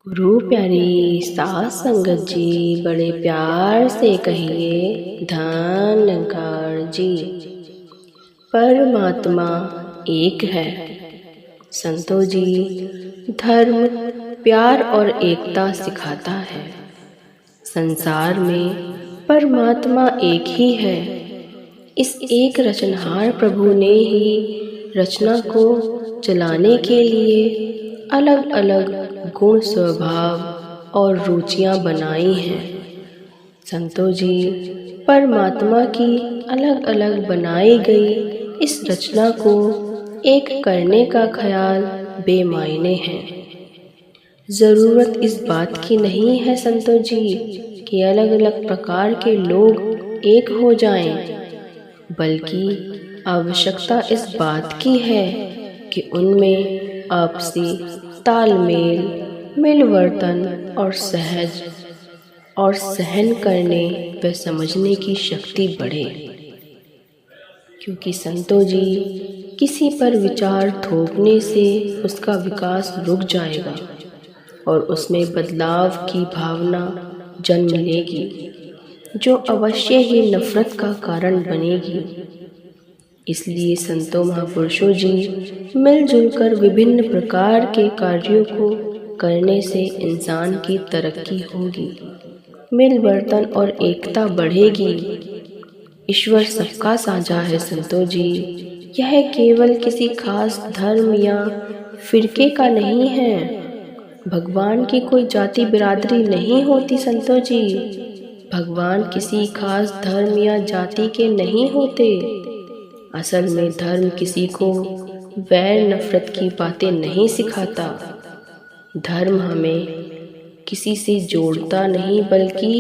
गुरु प्यारी सास संगत जी, बड़े प्यार से कहिए धन निरंकार जी। परमात्मा एक है। संतों जी, धर्म प्यार और एकता सिखाता है। संसार में परमात्मा एक ही है। इस एक रचनहार प्रभु ने ही रचना को चलाने के लिए अलग अलग गुण स्वभाव और रुचियां बनाई हैं। संतों जी, परमात्मा की अलग अलग बनाई गई इस रचना को एक करने का ख्याल बेमायने है। ज़रूरत इस बात की नहीं है संतों जी कि अलग अलग प्रकार के लोग एक हो जाएं, बल्कि आवश्यकता इस बात की है कि उनमें आपसी तालमेल, मिलवर्तन और सहन करने व समझने की शक्ति बढ़े। क्योंकि संतों जी, किसी पर विचार थोपने से उसका विकास रुक जाएगा और उसमें बदलाव की भावना जन्म लेगी, जो अवश्य ही नफरत का कारण बनेगी। इसलिए संतों महापुरुषों जी, मिलजुल कर विभिन्न प्रकार के कार्यों को करने से इंसान की तरक्की होगी, मिलवर्तन और एकता बढ़ेगी। ईश्वर सबका साझा है संतों जी। यह केवल किसी खास धर्म या फिरके का नहीं है। भगवान की कोई जाति बिरादरी नहीं होती संतों जी। भगवान किसी खास धर्म या जाति के नहीं होते। असल में धर्म किसी को वैर नफरत की बातें नहीं सिखाता। धर्म हमें किसी से जोड़ता नहीं, बल्कि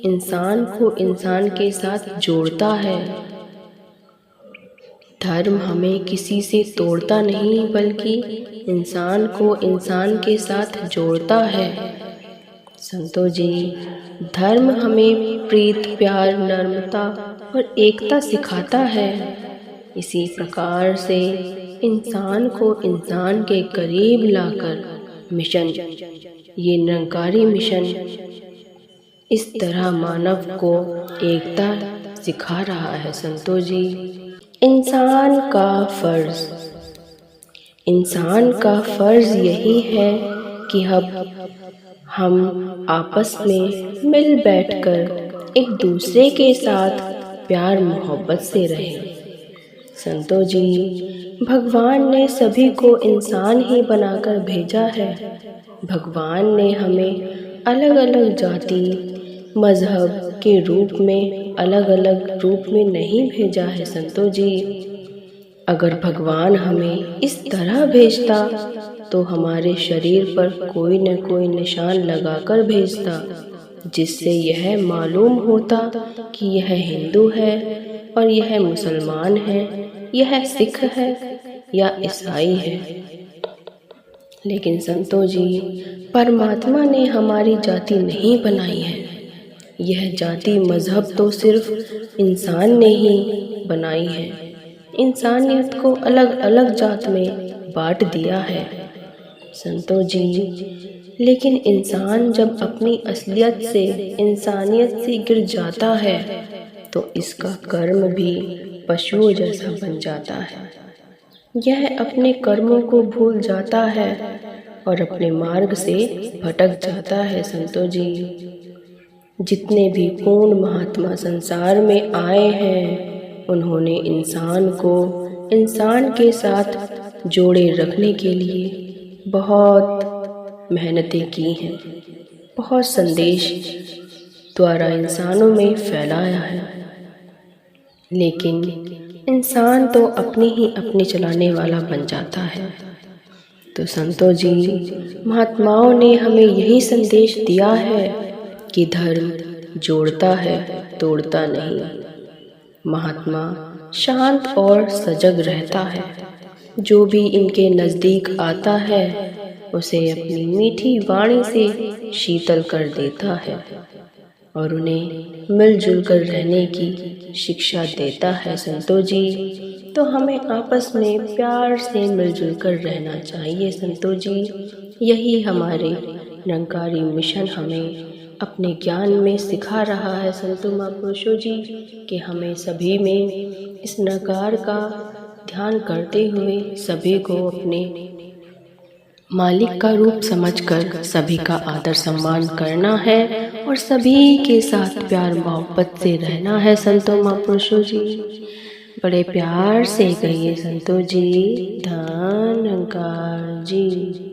इंसान को इंसान के साथ जोड़ता है। धर्म हमें किसी से तोड़ता नहीं, बल्कि इंसान को इंसान के साथ जोड़ता है। संतों जी, धर्म हमें प्रीत, प्यार, नम्रता और एकता सिखाता है। इसी प्रकार से इंसान को इंसान के करीब लाकर मिशन, ये निरंकारी मिशन, इस तरह मानव को एकता सिखा रहा है। संतों जी, इंसान का फर्ज यही है कि हम आपस में मिल बैठकर एक दूसरे के साथ प्यार मोहब्बत से रहें। संतों जी, भगवान ने सभी को इंसान ही बनाकर भेजा है। भगवान ने हमें अलग अलग जाति मजहब के रूप में, अलग अलग रूप में नहीं भेजा है। संतों जी, अगर भगवान हमें इस तरह भेजता तो हमारे शरीर पर कोई न कोई निशान लगाकर भेजता, जिससे यह मालूम होता कि यह हिंदू है और यह मुसलमान है, यह सिख है या ईसाई है। लेकिन संतों जी, परमात्मा ने हमारी जाति नहीं बनाई है। यह जाति मजहब तो सिर्फ इंसान ने ही बनाई है। इंसानियत को अलग अलग जात में बांट दिया है। संतों जी, लेकिन इंसान जब अपनी असलियत से, इंसानियत से गिर जाता है तो इसका कर्म भी पशुओं जैसा बन जाता है। यह अपने कर्मों को भूल जाता है और अपने मार्ग से भटक जाता है। संतों जी, जितने भी पूर्ण महात्मा संसार में आए हैं, उन्होंने इंसान को इंसान के साथ जोड़े रखने के लिए बहुत मेहनतें की हैं, बहुत संदेश द्वारा इंसानों में फैलाया है। लेकिन इंसान तो अपनी ही अपनी चलाने वाला बन जाता है। तो संतों जी, महात्माओं ने हमें यही संदेश दिया है कि धर्म जोड़ता है, तोड़ता नहीं। महात्मा शांत और सजग रहता है। जो भी इनके नज़दीक आता है उसे अपनी मीठी वाणी से शीतल कर देता है और उन्हें मिलजुल कर रहने की शिक्षा देता है। संतों जी, तो हमें आपस में प्यार से मिलजुल कर रहना चाहिए। संतों जी, यही हमारे निरंकारी मिशन हमें अपने ज्ञान में सिखा रहा है संतों महापुरुषों जी कि हमें सभी में इस निराकार का ध्यान करते हुए सभी को अपने मालिक का रूप समझकर सभी का आदर सम्मान करना है और सभी के साथ प्यार मोहब्बत से रहना है संतों महापुरुषों जी। बड़े प्यार से कहिए संतों जी, धन निरंकार जी।